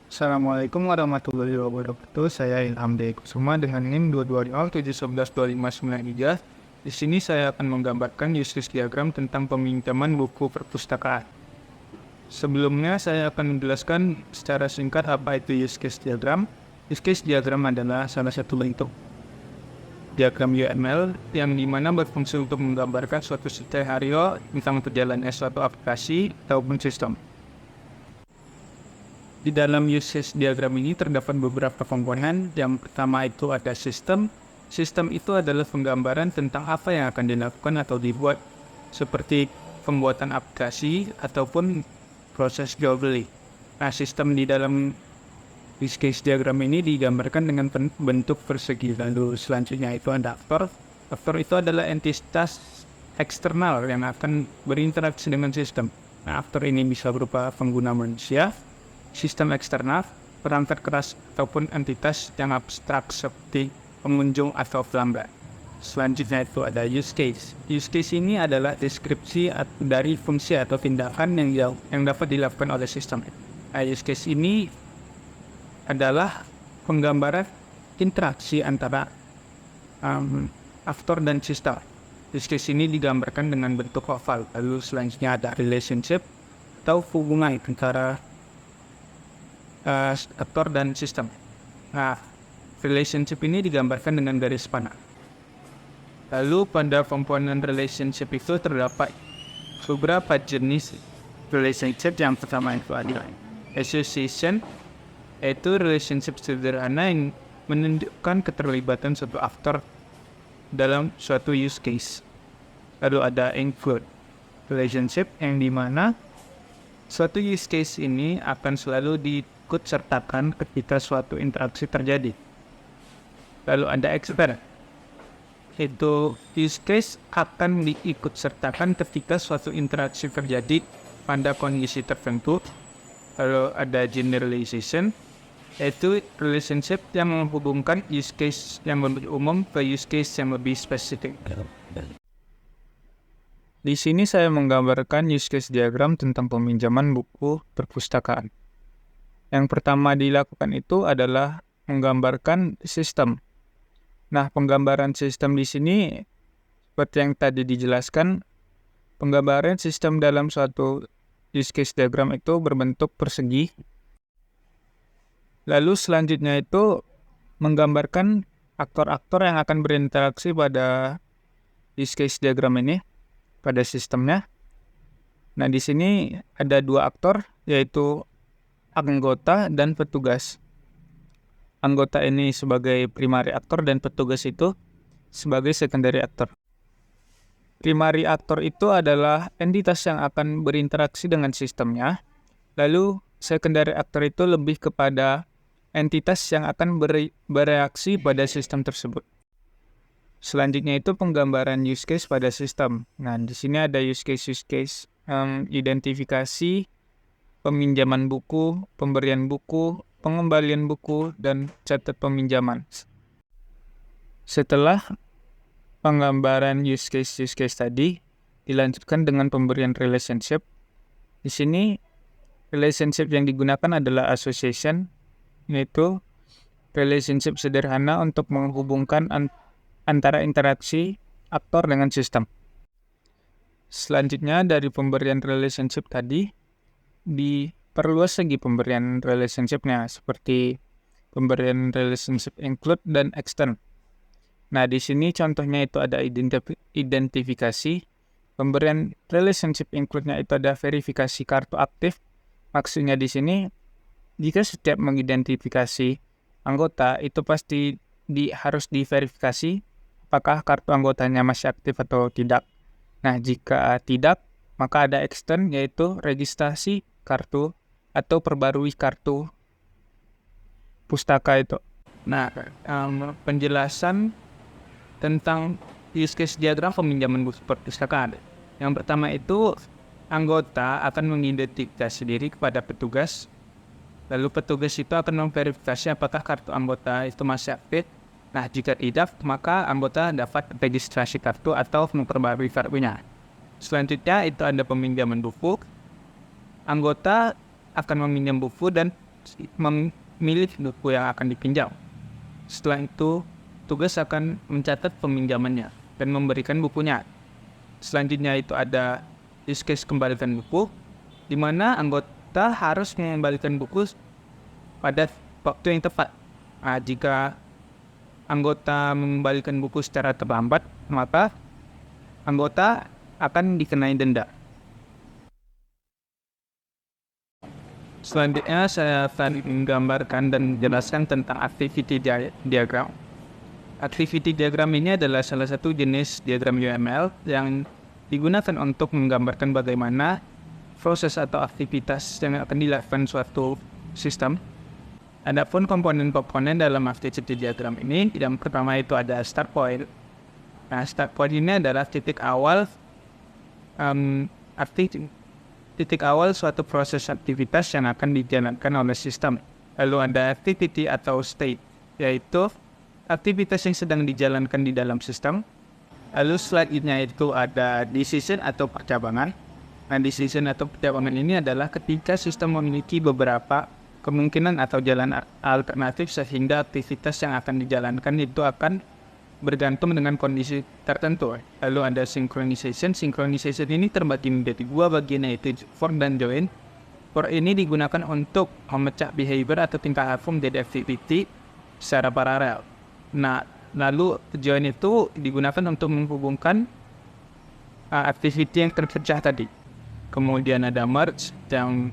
Assalamualaikum warahmatullahi wabarakatuh. Saya Ilham Dea Kusuma dengan NIM 225711129. Di sini saya akan menggambarkan use case diagram tentang peminjaman buku perpustakaan. Sebelumnya saya akan menjelaskan secara singkat apa itu use case diagram. Use case diagram adalah salah satu bentuk diagram UML yang dimana berfungsi untuk menggambarkan suatu skenario tentang perjalannya suatu aplikasi ataupun sistem. Di dalam use case diagram ini terdapat beberapa komponen. Yang pertama itu ada sistem. Sistem itu adalah penggambaran tentang apa yang akan dilakukan atau dibuat, seperti pembuatan aplikasi ataupun proses jual beli. Nah, sistem di dalam use case diagram ini digambarkan dengan bentuk persegi. Lalu selanjutnya itu ada aktor. Aktor itu adalah entitas eksternal yang akan berinteraksi dengan sistem. Nah, aktor ini bisa berupa pengguna manusia, sistem eksternal, perangkat keras, ataupun entitas yang abstrak seperti pengunjung atau pelanggan. Selanjutnya itu ada use case. Use case ini adalah deskripsi dari fungsi atau tindakan yang dapat dilakukan oleh sistem. Nah, use case ini adalah penggambaran interaksi antara aktor dan sistem. Use case ini digambarkan dengan bentuk oval. Lalu selanjutnya ada relationship atau hubungan antara aktor dan sistem. Nah, relationship ini digambarkan dengan garis panah. Lalu pada komponen relationship itu terdapat beberapa jenis relationship. Yang pertama itu adalah association, yaitu relationship sederhana yang menunjukkan keterlibatan suatu aktor dalam suatu use case. Lalu ada include relationship yang dimana suatu use case ini akan selalu diikut sertakan ketika suatu interaksi terjadi. Lalu ada expert, itu use case akan diikut sertakan ketika suatu interaksi terjadi pada kondisi tertentu. Lalu ada generalization, yaitu relationship yang menghubungkan use case yang lebih umum ke use case yang lebih spesifik. Di sini saya menggambarkan use case diagram tentang peminjaman buku perpustakaan. Yang pertama dilakukan itu adalah menggambarkan sistem. Nah, penggambaran sistem di sini seperti yang tadi dijelaskan, penggambaran sistem dalam suatu use case diagram itu berbentuk persegi. Lalu selanjutnya itu menggambarkan aktor-aktor yang akan berinteraksi pada use case diagram ini, pada sistemnya. Nah, di sini ada dua aktor, yaitu anggota dan petugas. Anggota ini sebagai primary aktor dan petugas itu sebagai secondary aktor. Primary aktor itu adalah entitas yang akan berinteraksi dengan sistemnya. Lalu secondary aktor itu lebih kepada entitas yang akan bereaksi pada sistem tersebut. Selanjutnya itu penggambaran use case pada sistem. Nah, di sini ada use case identifikasi, peminjaman buku, pemberian buku, pengembalian buku, dan catat peminjaman. Setelah penggambaran use case tadi, dilanjutkan dengan pemberian relationship. Di sini relationship yang digunakan adalah association, yaitu relationship sederhana untuk menghubungkan antara interaksi aktor dengan sistem. Selanjutnya dari pemberian relationship tadi, diperluas segi pemberian relationship-nya, seperti pemberian relationship include dan extend. Nah, di sini contohnya itu ada identifikasi. Pemberian relationship include-nya itu ada verifikasi kartu aktif. Maksudnya di sini, jika setiap mengidentifikasi anggota, itu pasti harus diverifikasi apakah kartu anggotanya masih aktif atau tidak. Nah, jika tidak, maka ada extend, yaitu registrasi kartu atau perbarui kartu pustaka itu. Nah, penjelasan tentang use case diagram peminjaman buku perpustakaan. Yang pertama itu, anggota akan mengidentifikasi diri kepada petugas. Lalu petugas itu akan memverifikasi apakah kartu anggota itu masih aktif. Nah, jika tidak, maka anggota dapat registrasi kartu atau memperbarui kartunya. Selanjutnya itu ada peminjaman buku. Anggota akan meminjam buku dan memilih buku yang akan dipinjam. Setelah itu, tugas akan mencatat peminjamannya dan memberikan bukunya. Selanjutnya itu ada use case kembalikan buku, di mana anggota harus mengembalikan buku pada waktu yang tepat. Nah, jika anggota mengembalikan buku secara terlambat, maka anggota akan dikenai denda. Selanjutnya saya akan menggambarkan dan menjelaskan tentang activity diagram. Activity diagram ini adalah salah satu jenis diagram UML yang digunakan untuk menggambarkan bagaimana proses atau aktivitas yang akan dilakukan suatu sistem. Adapun komponen-komponen dalam activity diagram ini, yang pertama itu ada start point. Nah, start point ini adalah titik awal suatu proses aktivitas yang akan dijalankan oleh sistem. Lalu ada activity atau state, yaitu aktivitas yang sedang dijalankan di dalam sistem. Lalu selanjutnya itu ada decision atau percabangan. Nah, decision atau percabangan ini adalah ketika sistem memiliki beberapa kemungkinan atau jalan alternatif sehingga aktivitas yang akan dijalankan itu akan bergantung dengan kondisi tertentu. Lalu ada synchronization. Synchronization ini terbagi menjadi dua bagian, yaitu for dan join. For ini digunakan untuk memecah behavior atau tingkah laku dari activity secara paralel. Nah, lalu join itu digunakan untuk menghubungkan activity yang terpecah tadi. Kemudian ada merge yang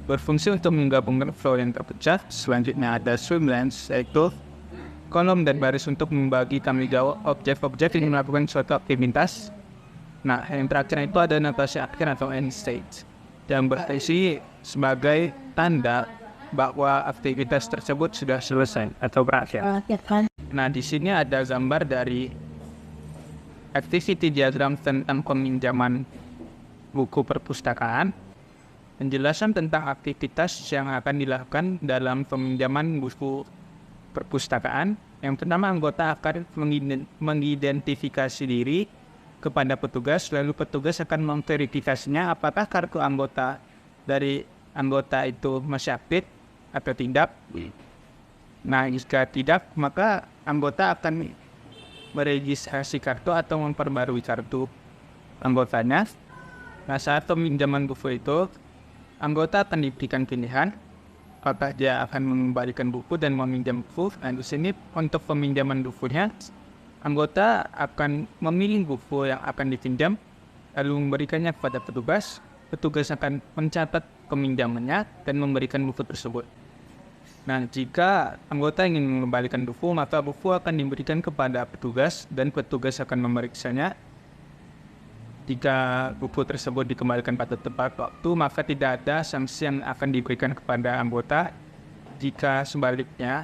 berfungsi untuk menggabungkan flow yang terpecah. Selanjutnya ada swimlines, yaitu kolom dan baris untuk membagi tanggung jawab objek-objek yang melakukan suatu aktivitas. Nah, yang terakhir itu ada notasi akhir atau end state yang berfungsi sebagai tanda bahwa aktivitas tersebut sudah selesai atau berakhir. Nah, di sini ada gambar dari activity diagram tentang peminjaman buku perpustakaan. Penjelasan tentang aktivitas yang akan dilakukan dalam peminjaman buku perpustakaan. Yang pertama, anggota akan mengidentifikasi diri kepada petugas, lalu petugas akan memverifikasinya apakah kartu anggota dari anggota itu masih aktif atau tidak. Nah, jika tidak, maka anggota akan meregistrasi kartu atau memperbarui kartu anggotanya. Nah, saat peminjaman buku itu, anggota akan diberikan pilihan apakah dia akan mengembalikan buku dan meminjam buku. Nah, di sini untuk peminjaman bukunya, anggota akan memilih buku yang akan dipinjam, lalu memberikannya kepada petugas. Petugas akan mencatat peminjamannya dan memberikan buku tersebut. Nah, jika anggota ingin mengembalikan buku, maka buku akan diberikan kepada petugas dan petugas akan memeriksanya. Jika buku tersebut dikembalikan pada tepat waktu, maka tidak ada sanksi yang akan diberikan kepada anggota. Jika sebaliknya,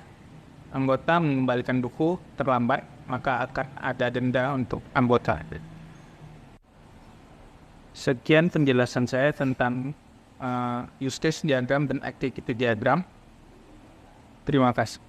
anggota mengembalikan buku terlambat, maka akan ada denda untuk anggota. Sekian penjelasan saya tentang use case diagram dan activity diagram. Terima kasih.